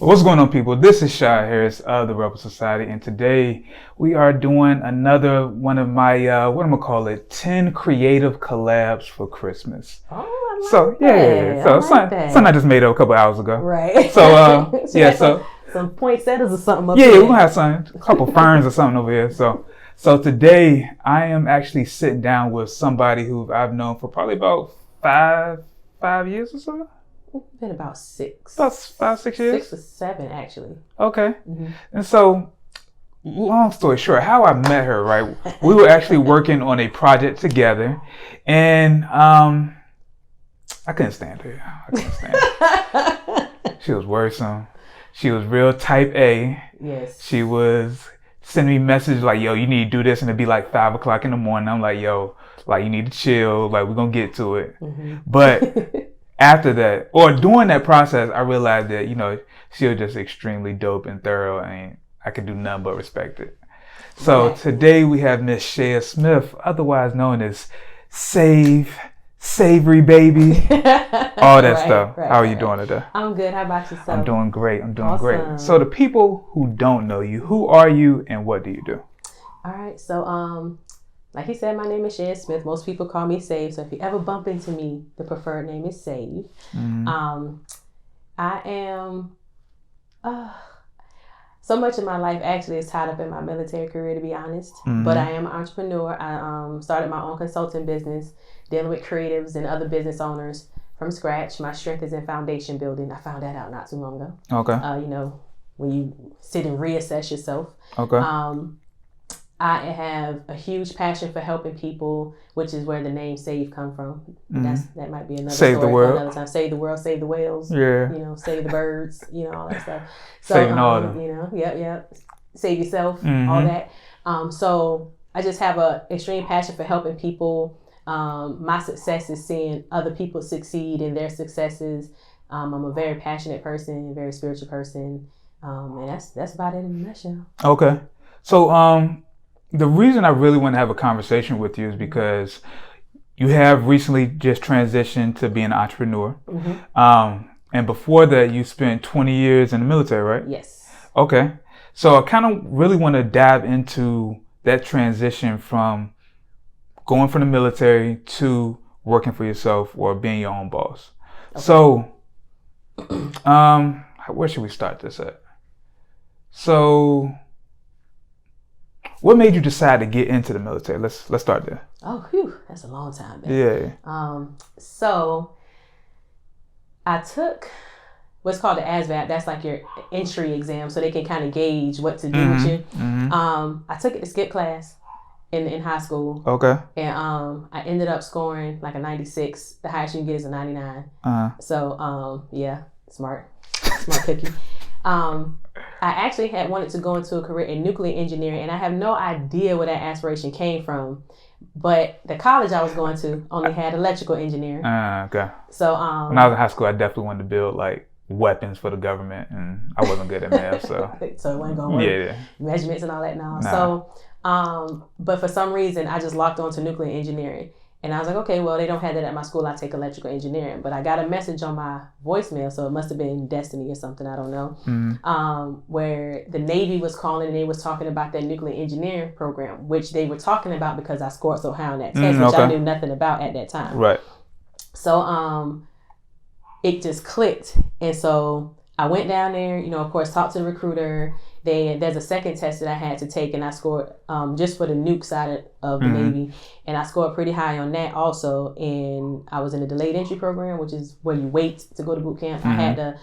What's going on, people? This is Shaya Harris of the Rebel Society, and today we are doing another one of my, what am I gonna call it, 10 creative collabs for Christmas. Oh, I like that. So something I just made up a couple hours ago. Right. So, some poinsettias or something up yeah, there. we're gonna have a couple ferns or something over here. So today I am actually sitting down with somebody who I've known for probably about five years or so. Been about 6. About 5, 6 years? 6 or 7, actually. Okay. Mm-hmm. And so, long story short, how I met her, right? We were actually working on a project together, and I couldn't stand her. She was worrisome. She was real type A. Yes. She was sending me messages like, yo, you need to do this, and it'd be like 5 o'clock in the morning. I'm like, yo, like, you need to chill. Like, we're going to get to it. Mm-hmm. But after that, or during that process, I realized that, she was just extremely dope and thorough, and I could do nothing but respect it. So today we have Miss Shaya Smith, otherwise known as Savory Baby, all that stuff. How are you doing today? I'm good. How about yourself? I'm doing great. Great. So the people who don't know you, who are you and what do you do? All right. So, like he said, my name is Shaya Smith. Most people call me Save. So if you ever bump into me, the preferred name is Save. Mm-hmm. I am, so much of my life actually is tied up in my military career, to be honest. Mm-hmm. But I am an entrepreneur. I started my own consulting business, dealing with creatives and other business owners from scratch. My strength is in foundation building. I found that out not too long ago. Okay. When you sit and reassess yourself. Okay. I have a huge passion for helping people, which is where the name Save come from. Mm-hmm. That might be another story for another time. Save the world, save the whales. Yeah. Save the birds. All that stuff. So, saving all of them. Yep. Save yourself. Mm-hmm. All that. So I just have a extreme passion for helping people. My success is seeing other people succeed in their successes. I'm a very passionate person, very spiritual person, and that's about it in a nutshell. Okay. So the reason I really want to have a conversation with you is because you have recently just transitioned to being an entrepreneur. Mm-hmm. And before that, you spent 20 years in the military, right? Yes. Okay. So I kind of really want to dive into that transition from going from the military to working for yourself or being your own boss. Okay. So, where should we start this at? So, what made you decide to get into the military? Let's start there. Oh, phew, that's a long time back. Yeah. So I took what's called the ASVAB. That's like your entry exam, so they can kind of gauge what to do with you. Mm-hmm. I took it to skip class in high school. Okay. And I ended up scoring like a 96. The highest you can get is a 99. Uh-huh. So smart cookie. I actually had wanted to go into a career in nuclear engineering, and I have no idea where that aspiration came from. But the college I was going to only had electrical engineering. Okay. So when I was in high school, I definitely wanted to build like weapons for the government, and I wasn't good at math, so so it wasn't gonna work. Yeah. Measurements and all that now. Nah. So but for some reason I just locked on to nuclear engineering. And I was like, okay, well, they don't have that at my school. I take electrical engineering. But I got a message on my voicemail, so it must have been destiny or something. I don't know. Mm-hmm. Where the Navy was calling and they was talking about that nuclear engineering program, which they were talking about because I scored so high on that test, which I knew nothing about at that time. Right. So it just clicked. And so I went down there, of course, talked to the recruiter. There's a second test that I had to take, and I scored just for the nuke side of the Navy, and I scored pretty high on that also. And I was in a delayed entry program, which is where you wait to go to boot camp. I had the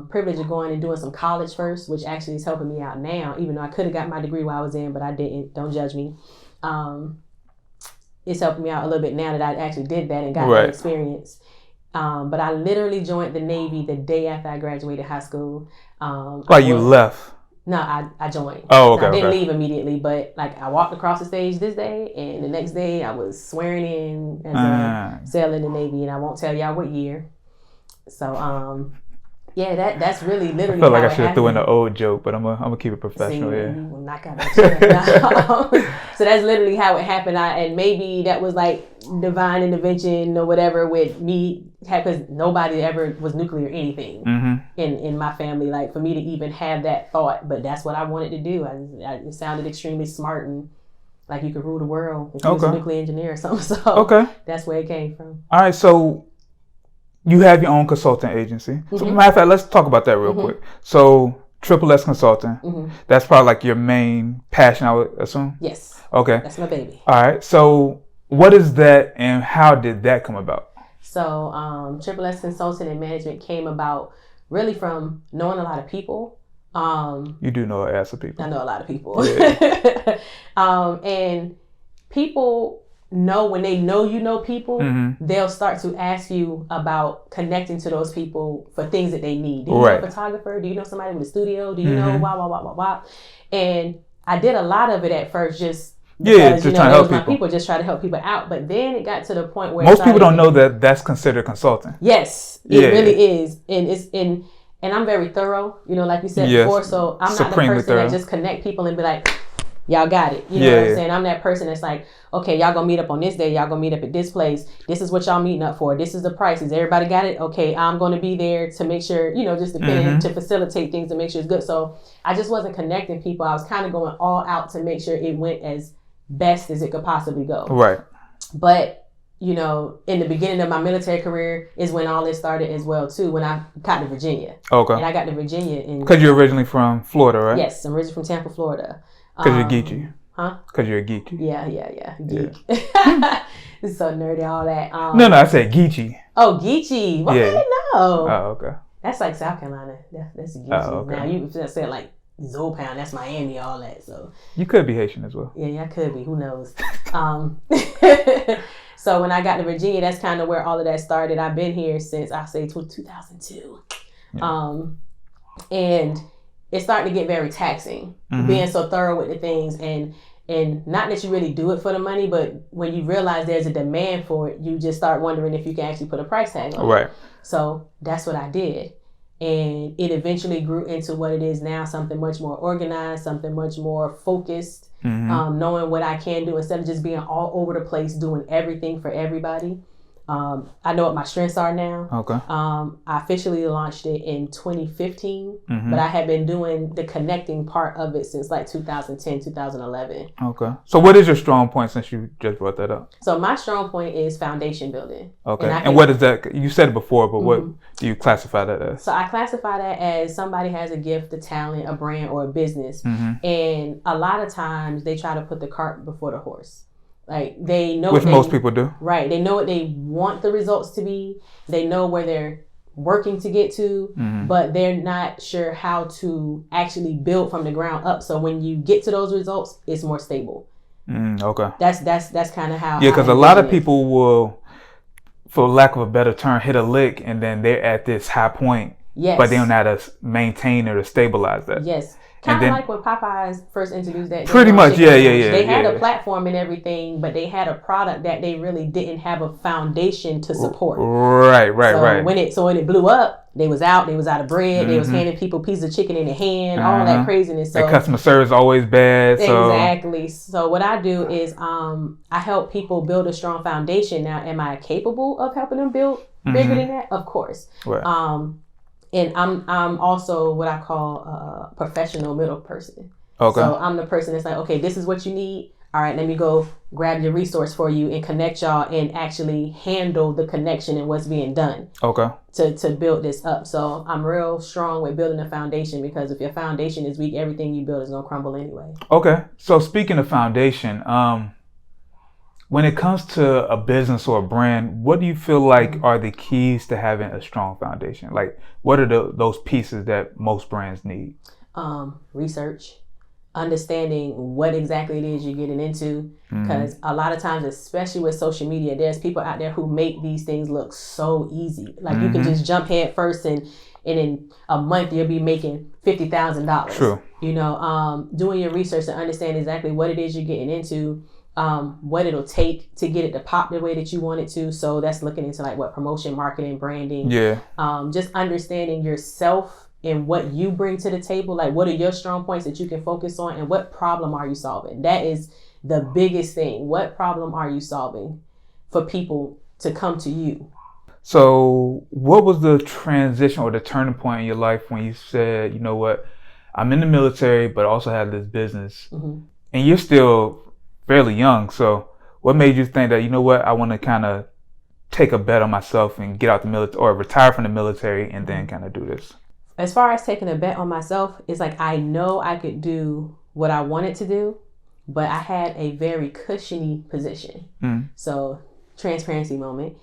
privilege of going and doing some college first, which actually is helping me out now, even though I could have got my degree while I was in, but I didn't. Don't judge me. It's helping me out a little bit now that I actually did that and got that experience. But I literally joined the Navy the day after I graduated high school. You left? No, I joined. Oh, okay. I didn't leave immediately, but like I walked across the stage this day, and the next day I was swearing in as a sailor in the Navy, and I won't tell y'all what year. So Yeah, that's really I literally feel like how I it should have threw in an happened. old joke, but I'm gonna keep it professional. See, Yeah. you will knock out that chair. So that's literally how it happened. And maybe that was like divine intervention or whatever with me, because nobody ever was nuclear anything in my family. Like for me to even have that thought, but that's what I wanted to do. It sounded extremely smart and like you could rule the world if you was a nuclear engineer or something. So that's where it came from. All right, so you have your own consulting agency. So matter of fact, let's talk about that real quick. So Triple S Consulting, that's probably like your main passion, I would assume? Yes. Okay. That's my baby. All right, so what is that and how did that come about? So Triple S Consulting and Management came about really from knowing a lot of people. You do know a ass of people. I know a lot of people. Yeah. And people know when they know you know people, they'll start to ask you about connecting to those people for things that they need. Do you know a photographer? Do you know somebody with a studio? Do you know blah. And I did a lot of it at first just because, just trying to help people just try to help people out. But then it got to the point where most people don't know that that's considered consulting. Yes, it really is. And I'm very thorough, like you said before. So I'm not the person that just connect people and be like, y'all got it. You know what I'm saying? I'm that person that's like, okay, y'all gonna meet up on this day. Y'all gonna meet up at this place. This is what y'all meeting up for. This is the prices. Everybody got it? Okay, I'm gonna be there to make sure, just depending to facilitate things and make sure it's good. So I just wasn't connecting people. I was kind of going all out to make sure it went as best as it could possibly go. Right. But in the beginning of my military career is when all this started as well too, when I got to Virginia. Okay. And I got to Virginia because you're originally from Florida, right? Yes, I'm originally from Tampa, Florida. Because you're geeky. Huh? Because you're a geeky. Yeah. Geek. Yeah. It's so nerdy, all that. No, I said geeky. Oh, geeky. Well, I didn't know. Oh, okay. That's like South Carolina. That's geeky. Oh, okay. Now, you just said like Zopound, that's Miami, all that. So you could be Haitian as well. Yeah, I could be. Who knows? So when I got to Virginia, that's kind of where all of that started. I've been here since I say 2002, and it's starting to get very taxing. Being so thorough with the things, and not that you really do it for the money, but when you realize there's a demand for it, you just start wondering if you can actually put a price tag on it. Right. So that's what I did. And it eventually grew into what it is now, something much more organized, something much more focused, knowing what I can do instead of just being all over the place, doing everything for everybody. I know what my strengths are now. Okay. I officially launched it in 2015, but I had been doing the connecting part of it since like 2010, 2011. Okay. So what is your strong point since you just brought that up? So my strong point is foundation building. Okay. And what is that? You said it before, but what do you classify that as? So I classify that as somebody has a gift, a talent, a brand, or a business. And a lot of times they try to put the cart before the horse. Like they know, which most people do. Right. They know what they want the results to be. They know where they're working to get to, but they're not sure how to actually build from the ground up. So when you get to those results, it's more stable. Okay. That's kind of how. Yeah, because a lot of people will, for lack of a better term, hit a lick and then they're at this high point. Yes. But they don't know how to maintain or to stabilize that. Yes. Kind of like when Popeyes first introduced that. Pretty much, yeah. They had a platform and everything, but they had a product that they really didn't have a foundation to support. Right. When it blew up, they was out of bread. They was handing people pieces of chicken in the hand, all that craziness. So the customer service always bad. So. Exactly. So what I do is I help people build a strong foundation. Now, am I capable of helping them build bigger than that? Of course. Right. And I'm also what I call a professional middle person. Okay. So I'm the person that's like, okay, this is what you need. All right, let me go grab your resource for you and connect y'all and actually handle the connection and what's being done. Okay. To build this up. So I'm real strong with building a foundation because if your foundation is weak, everything you build is gonna crumble anyway. Okay. So speaking of foundation, when it comes to a business or a brand, what do you feel like are the keys to having a strong foundation? Like, what are those pieces that most brands need? Research, understanding what exactly it is you're getting into. Because a lot of times, especially with social media, there's people out there who make these things look so easy. Like you can just jump head first and in a month you'll be making $50,000. True. Doing your research to understand exactly what it is you're getting into. what it'll take to get it to pop the way that you want it to. So that's looking into like what promotion, marketing, branding. Yeah. Just understanding yourself and what you bring to the table. Like, what are your strong points that you can focus on, and what problem are you solving? That is the biggest thing. What problem are you solving for people to come to you? So what was the transition or the turning point in your life when you said, you know what, I'm in the military, but also have this business, and you're still fairly young. So what made you think that, you know what, I want to kind of take a bet on myself and get out the military or retire from the military and then kind of do this? As far as taking a bet on myself, it's like, I know I could do what I wanted to do, but I had a very cushiony position. So transparency moment.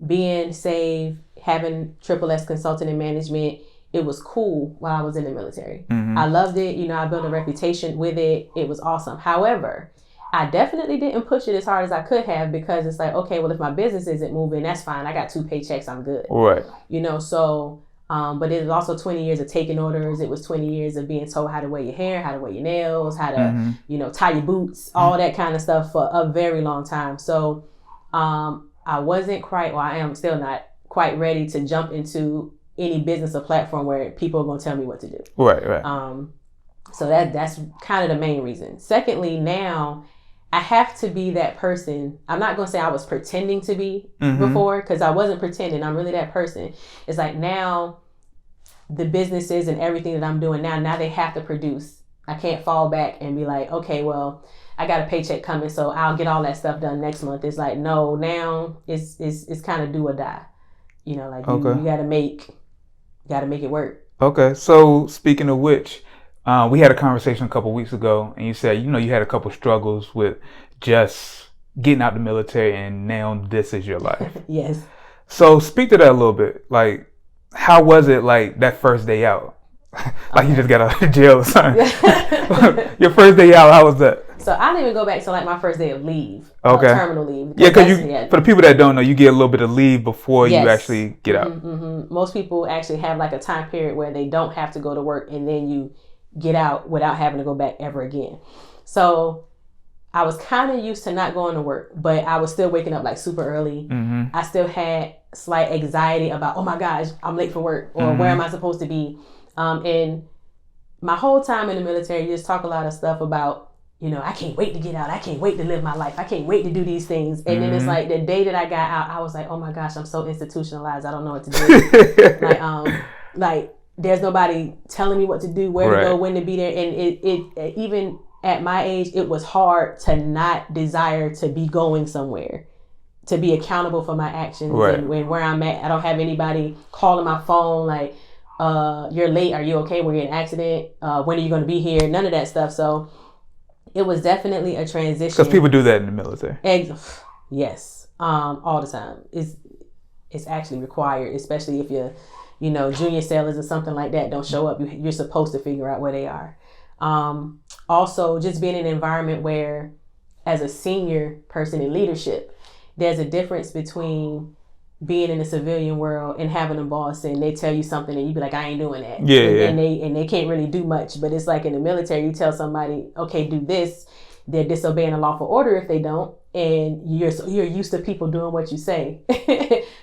Being saved, having triple S consulting and management, it was cool while I was in the military. I loved it. You know, I built a reputation with it. It was awesome. However, I definitely didn't push it as hard as I could have, because it's like, okay, well, if my business isn't moving, that's fine. I got 2 paychecks. I'm good. Right. You know, so, but it was also 20 years of taking orders. It was 20 years of being told how to wear your hair, how to wear your nails, how to, you know, tie your boots, all that kind of stuff for a very long time. So, I wasn't quite, or I am still not quite ready to jump into any business or platform where people are going to tell me what to do. Right. So that's kind of the main reason. Secondly, now I have to be that person. I'm not going to say I was pretending to be before, because I wasn't pretending. I'm really that person. It's like, now the businesses and everything that I'm doing now they have to produce. I can't fall back and be like, okay, well, I got a paycheck coming, so I'll get all that stuff done next month. It's like, no, now it's kind of do or die. You know, like, you gotta make it work. Okay. So speaking of which, we had a conversation a couple weeks ago, and you said, you know, you had a couple struggles with just getting out the military, and now this is your life. Yes. So speak to that a little bit. Like, how was it, like, that first day out? Like, you just got out of jail or something. Your first day out, how was that? So I didn't even go back to like my first day of leave. Okay. Terminal leave. Yeah, because for the people that don't know, you get a little bit of leave before you actually get out. Most people actually have like a time period where they don't have to go to work, and then you get out without having to go back ever again. So I was kind of used to not going to work, but I was still waking up like super early. I still had slight anxiety about, oh my gosh, I'm late for work, or where am I supposed to be? And my whole time in the military, you just talk a lot of stuff about, you know, I can't wait to get out. I can't wait to live my life. I can't wait to do these things. And then it's like the day that I got out, I was like, oh my gosh, I'm so institutionalized. I don't know what to do. like there's nobody telling me what to do, where to go, when to be there. And it even at my age, it was hard to not desire to be going somewhere, to be accountable for my actions. And where I'm at, I don't have anybody calling my phone like, you're late. Are you okay? Were you in an accident? When are you going to be here? None of that stuff. So it was definitely a transition. Because people do that in the military. Yes. All the time. It's actually required, especially if you're, you know, junior sailors or something like that don't show up. You're supposed to figure out where they are. Also, just being in an environment where, as a senior person in leadership, there's a difference between being in the civilian world and having a boss and they tell you something and you be like, I ain't doing that. And they can't really do much. But it's like in the military, you tell somebody, okay, do this. They're disobeying a lawful order if they don't. And you're used to people doing what you say,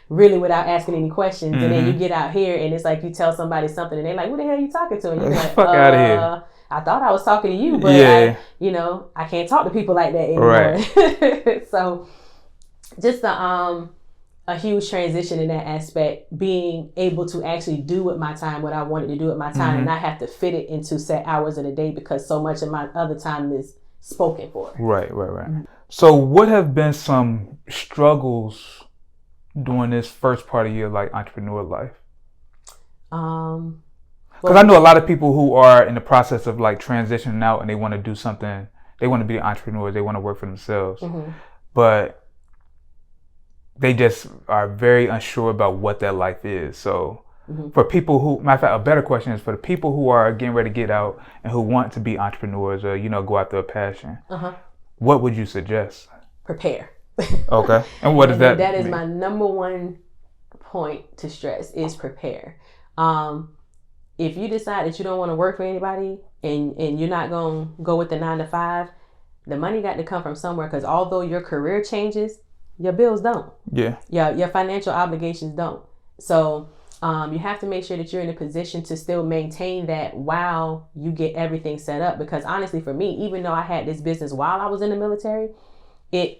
really without asking any questions. And then you get out here and it's like you tell somebody something and they're like, who the hell are you talking to? And you're like, fuck out of here. I thought I was talking to you, but I can't talk to people like that anymore. Right. So just a huge transition in that aspect, being able to actually do with my time what I wanted to do with my time and not have to fit it into set hours of the day, because so much of my other time is spoken for. Right. So what have been some struggles during this first part of your like entrepreneur life? Because I know a lot of people who are in the process of like transitioning out and they want to do something, they want to be entrepreneurs, they want to work for themselves, but they just are very unsure about what that life is. So for people who, matter of fact, a better question is for the people who are getting ready to get out and who want to be entrepreneurs or, you know, go after a passion, what would you suggest? Prepare. Okay. And what does that That is mean? my number one point to stress is prepare. If you decide that you don't want to work for anybody and you're not going to go with the 9 to 5, the money got to come from somewhere, because although your career changes, your bills don't. Yeah. Your financial obligations don't. So you have to make sure that you're in a position to still maintain that while you get everything set up. Because honestly, for me, even though I had this business while I was in the military, it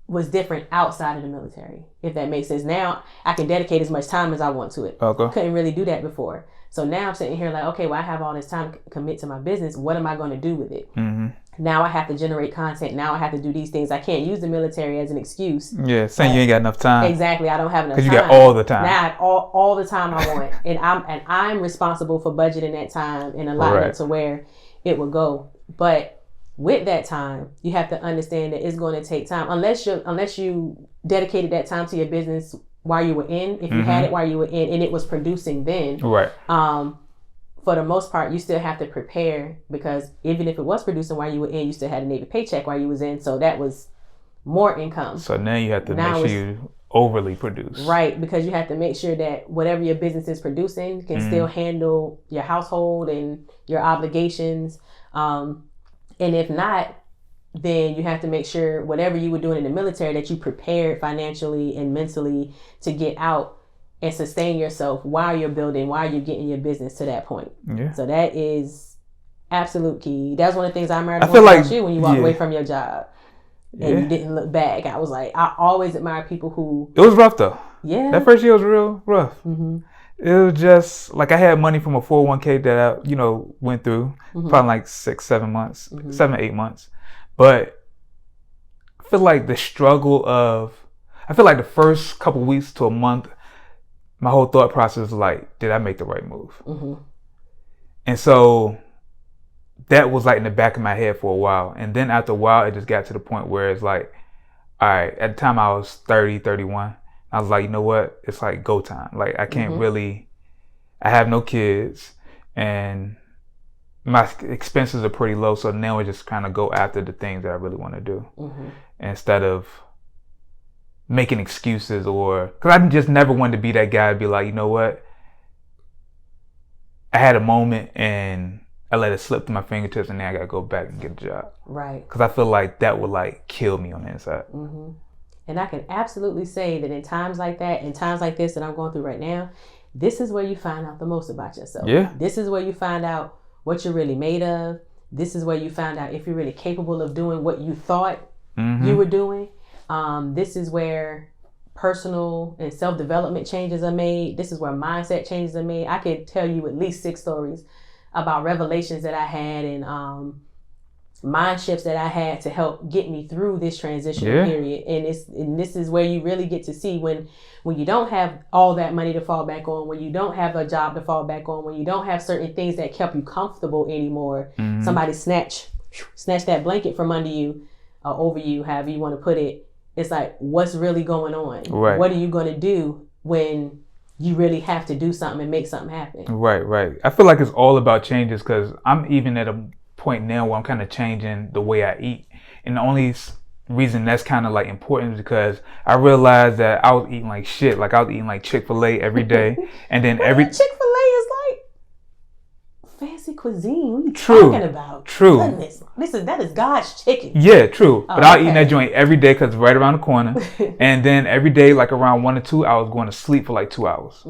was different outside of the military, if that makes sense. Now I can dedicate as much time as I want to it. Okay. Couldn't really do that before. So now I'm sitting here like, okay, well, I have all this time to commit to my business. What am I going to do with it? Mm-hmm. Now I have to generate content. Now I have to do these things. I can't use the military as an excuse. Yeah, saying you ain't got enough time. Exactly, I don't have enough time. Because you got all the time. Now I have all the time I want, and I'm responsible for budgeting that time and allotting it to where it will go. But with that time, you have to understand that it's going to take time. Unless you dedicated that time to your business while you were in, if you had it while you were in, and it was producing then. Right. For the most part, you still have to prepare, because even if it was producing while you were in, you still had a Navy paycheck while you was in. So that was more income. So now you have to make sure you overly produce. Right, because you have to make sure that whatever your business is producing can still handle your household and your obligations. And if not, then you have to make sure whatever you were doing in the military, that you prepared financially and mentally to get out and sustain yourself while you're building, while you're getting your business to that point. Yeah. So that is absolute key. That's one of the things I admired about you when you walked away from your job and you didn't look back. I was like, I always admire people who... It was rough though. Yeah. That first year was real rough. Mm-hmm. It was just like I had money from a 401k that I, went through probably like 6-7 months, 7-8 months. But I feel like the first couple weeks to a month, my whole thought process was like, did I make the right move? Mm-hmm. And so that was like in the back of my head for a while. And then after a while, it just got to the point where it's like, all right, at the time I was 30, 31. I was like, you know what? It's like go time. Like I can't I have no kids and my expenses are pretty low. So now I just kind of go after the things that I really want to do instead of making excuses, or because I just never wanted to be that guy to be like, you know what, I had a moment and I let it slip through my fingertips and now I gotta go back and get a job. Right. Because I feel like that would like kill me on the inside. Mm-hmm. And I can absolutely say that in times like that, in times like this that I'm going through right now, this is where you find out the most about yourself. Yeah. This is where you find out what you're really made of. This is where you find out if you're really capable of doing what you thought you were doing. This is where personal and self-development changes are made. This is where mindset changes are made. I could tell you at least 6 stories about revelations that I had and mind shifts that I had to help get me through this transitional period. And this is where you really get to see when you don't have all that money to fall back on, when you don't have a job to fall back on, when you don't have certain things that kept you comfortable anymore. Somebody snatch that blanket from under you, over you, however you want to put it. It's like, what's really going on? Right. What are you going to do when you really have to do something and make something happen? Right. I feel like it's all about changes, because I'm even at a point now where I'm kind of changing the way I eat. And the only reason that's kind of like important is because I realized that I was eating like shit. Like I was eating like Chick-fil-A every day. And then Chick-fil-A is like fancy cuisine. What are you talking about? True. That is God's chicken. Yeah, true. But I was eating that joint every day because it's right around the corner. And then every day, like around 1 or 2 hours, going to sleep for like 2 hours.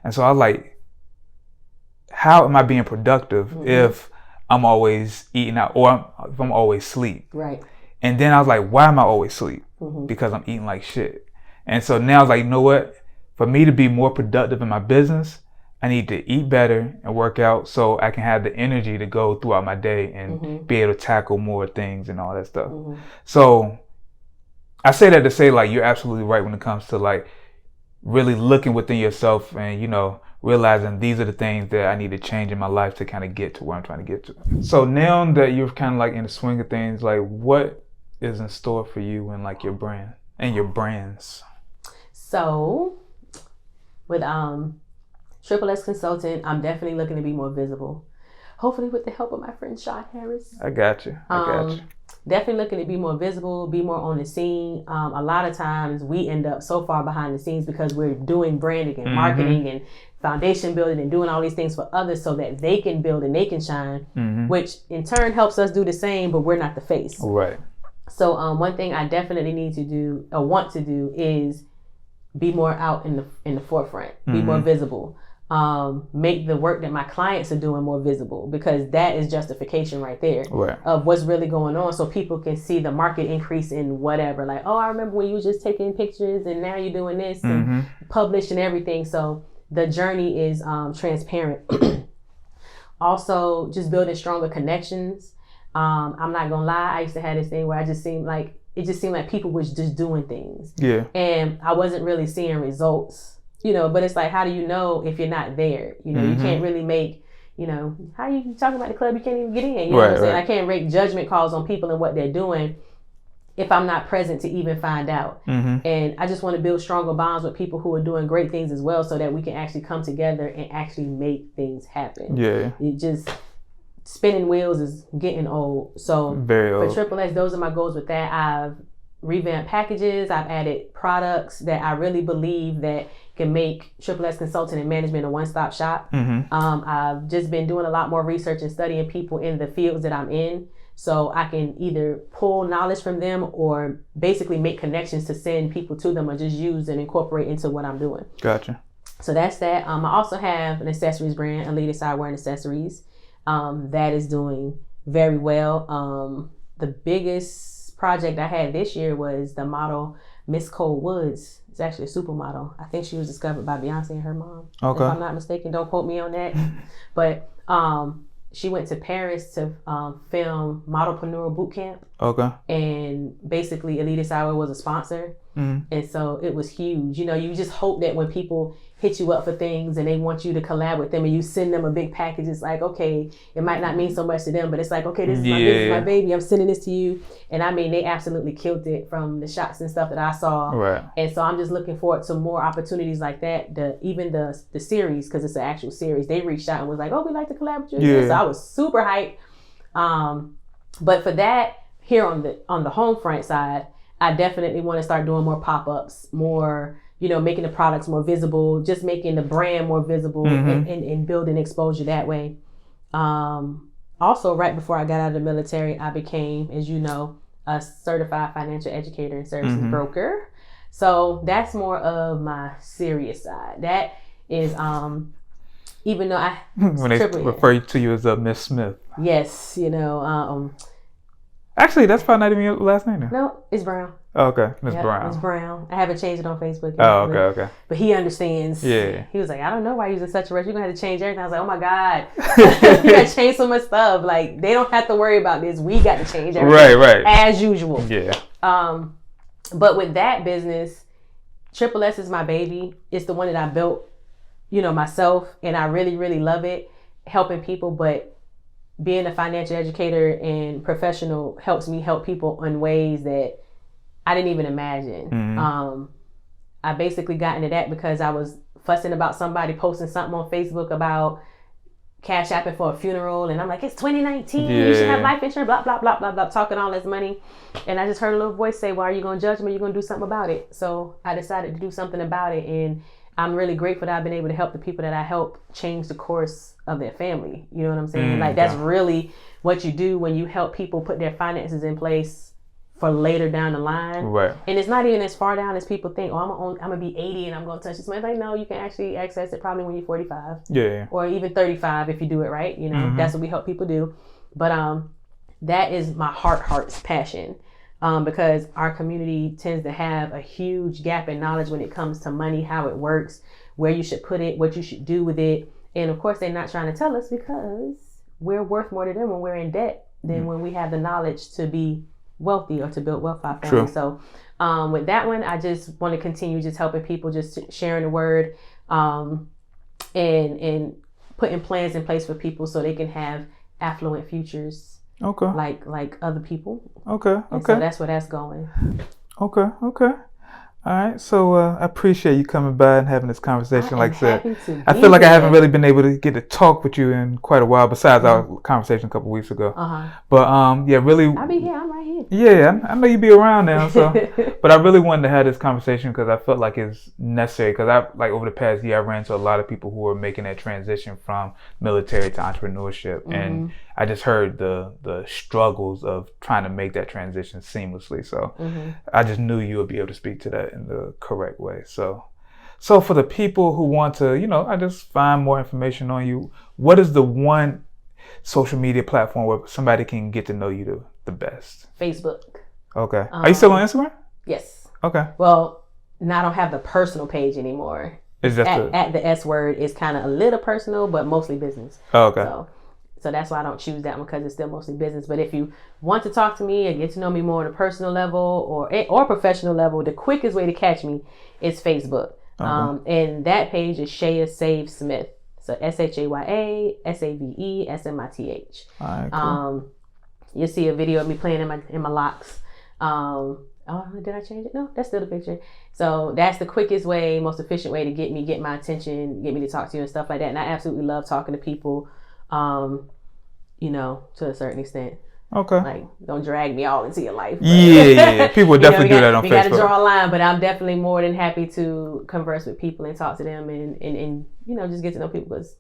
And so I was like, how am I being productive if I'm always eating out, or if I'm always asleep? Right. And then I was like, why am I always asleep? Because I'm eating like shit. And so now I was like, you know what? For me to be more productive in my business, I need to eat better and work out so I can have the energy to go throughout my day and be able to tackle more things and all that stuff. So I say that to say, like, you're absolutely right when it comes to like really looking within yourself and, realizing these are the things that I need to change in my life to kind of get to where I'm trying to get to. So now that you're kind of like in the swing of things, like what is in store for you and like your brand and your brands? So with Triple S Consultant, I'm definitely looking to be more visible. Hopefully with the help of my friend Shaya Harris. I got you. Definitely looking to be more visible, be more on the scene. A lot of times we end up so far behind the scenes because we're doing branding and marketing and foundation building and doing all these things for others so that they can build and they can shine, which in turn helps us do the same, but we're not the face. Right. So one thing I definitely need to do or want to do is be more out in the forefront, be more visible, make the work that my clients are doing more visible, because that is justification right there of what's really going on, so people can see the market increase in whatever. Like, oh, I remember when you were just taking pictures and now you're doing this and published and everything. So the journey is transparent. Also, just building stronger connections. I'm not gonna lie, I used to have this thing where it just seemed like people was just doing things. Yeah. And I wasn't really seeing results, but it's like, how do you know if you're not there? You can't really make, how you talking about the club, you can't even get in. You know what I'm saying? I can't make judgment calls on people and what they're doing if I'm not present to even find out. And I just want to build stronger bonds with people who are doing great things as well, so that we can actually come together and actually make things happen. Yeah. It just... spinning wheels is getting old. So very old. For Triple X, those are my goals with that. I've revamped packages. I've added products that I really believe that can make Triple X Consulting and Management a one-stop shop. I've just been doing a lot more research and studying people in the fields that I'm in, so I can either pull knowledge from them or basically make connections to send people to them, or just use and incorporate into what I'm doing. Gotcha. So that's that. I also have an accessories brand, Elite Eyewear and Accessories. That is doing very well. The biggest project I had this year was the model Miss Cole Woods. It's actually a supermodel. I think she was discovered by Beyonce and her mom. Okay. If I'm not mistaken, don't quote me on that. But she went to Paris to film Modelpreneur Bootcamp. Okay. And basically, Elite Eyewear was a sponsor. And so it was huge. You just hope that when people hit you up for things and they want you to collab with them and you send them a big package, it's like, okay, it might not mean so much to them, but it's like, okay, this is my baby, I'm sending this to you. And I mean, they absolutely killed it from the shots and stuff that I saw. Right. And so I'm just looking forward to more opportunities like that. Even the series, because it's an actual series, they reached out and was like, oh, we'd like to collab with you. Yeah. So I was super hyped. But for that, here on the home front side, I definitely want to start doing more pop-ups, more, making the products more visible, just making the brand more visible and building exposure that way. Also, right before I got out of the military, I became, as you know, a certified financial educator and services broker. So that's more of my serious side. That is, even though I... when they refer to you as Miss Smith. Yes, actually, that's probably not even your last name now. No, it's Brown. Oh, okay. Miss Brown. It's Brown. I haven't changed it on Facebook yet. Oh, okay. But he understands. Yeah. He was like, I don't know why you're in such a rush. You're going to have to change everything. I was like, oh my God. You got to change so much stuff. Like, they don't have to worry about this. We got to change everything. Right. As usual. Yeah. But with that business, Triple S is my baby. It's the one that I built, myself. And I really, really love it. Helping people. But being a financial educator and professional helps me help people in ways that I didn't even imagine. I basically got into that because I was fussing about somebody posting something on Facebook about cash apping for a funeral. And I'm like, it's 2019. You should have life insurance, blah, blah, blah, blah, blah, talking all this money. And I just heard a little voice say, well, are you going to judge me? You're going to do something about it. So I decided to do something about it. And I'm really grateful that I've been able to help the people that I help change the course of their family. You know what I'm saying? Like, that's really what you do when you help people put their finances in place for later down the line. Right. And it's not even as far down as people think, oh, I'm going to be 80 and I'm going to touch this money. Like, no, you can actually access it probably when you're 45. Yeah. Or even 35 if you do it right. That's what we help people do. But that is my heart's passion. Because our community tends to have a huge gap in knowledge when it comes to money, how it works, where you should put it, what you should do with it. And of course, they're not trying to tell us because we're worth more to them when we're in debt than when we have the knowledge to be wealthy or to build wealth for our family. So with that one, I just want to continue just helping people, just sharing the word and putting plans in place for people so they can have affluent futures. Okay. Like other people. Okay. So that's where that's going. Okay. All right, so I appreciate you coming by and having this conversation. I am Like I said, happy to I be feel like I here. haven't really been able to get to talk with you in quite a while, besides our conversation a couple weeks ago. But yeah, really. I'll be here. I'm right here. Yeah, I know you be around now, so. But I really wanted to have this conversation because I felt like it's necessary. Because over the past year, I ran into a lot of people who were making that transition from military to entrepreneurship, and I just heard the struggles of trying to make that transition seamlessly. So I just knew you would be able to speak to that in the correct way. So for the people who want to, I just find more information on you. What is the one social media platform where somebody can get to know you the best? Facebook. Okay. Are you still on Instagram? Yes. Okay. Well, now I don't have the personal page anymore. Is that at the S word is kind of a little personal, but mostly business. Oh, okay. So that's why I don't choose that one, because it's still mostly business. But if you want to talk to me and get to know me more on a personal level or professional level, the quickest way to catch me is Facebook. Okay. And that page is Shaya Save Smith. So SHAYA SAVE SMITH. All right, cool. You'll see a video of me playing in my locks. Did I change it? No, that's still the picture. So that's the quickest way, most efficient way to get my attention, get me to talk to you and stuff like that. And I absolutely love talking to people, to a certain extent. Okay. Like, don't drag me all into your life. Yeah. People would definitely do that on Facebook. We got to draw a line, but I'm definitely more than happy to converse with people and talk to them and just get to know people, because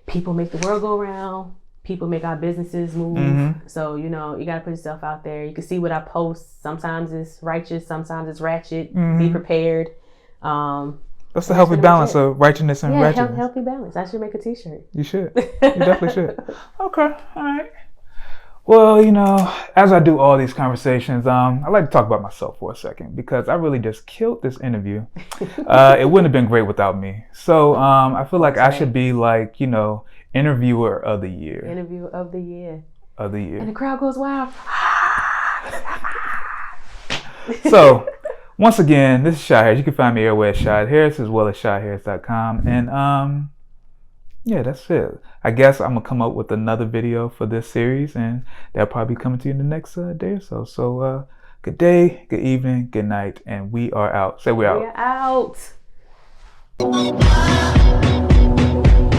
people make the world go around. People make our businesses move. So, you got to put yourself out there. You can see what I post. Sometimes it's righteous. Sometimes it's ratchet. Be prepared. That's the healthy balance of righteousness and ratchetness. Yeah, healthy balance. I should make a t-shirt. You should. You definitely should. Okay. All right. Well, as I do all these conversations, I like to talk about myself for a second, because I really just killed this interview. It wouldn't have been great without me. So I feel like I should be like, interviewer of the year. Interviewer of the year. Of the year. And the crowd goes wild. So, once again, this is Shaya Harris. You can find me everywhere at Shaya Harris, as well as ShayaHarris.com. And yeah, that's it. I guess I'm gonna come up with another video for this series, and that'll probably be coming to you in the next day or so. So good day, good evening, good night, and we are out. Say we're out. We're out.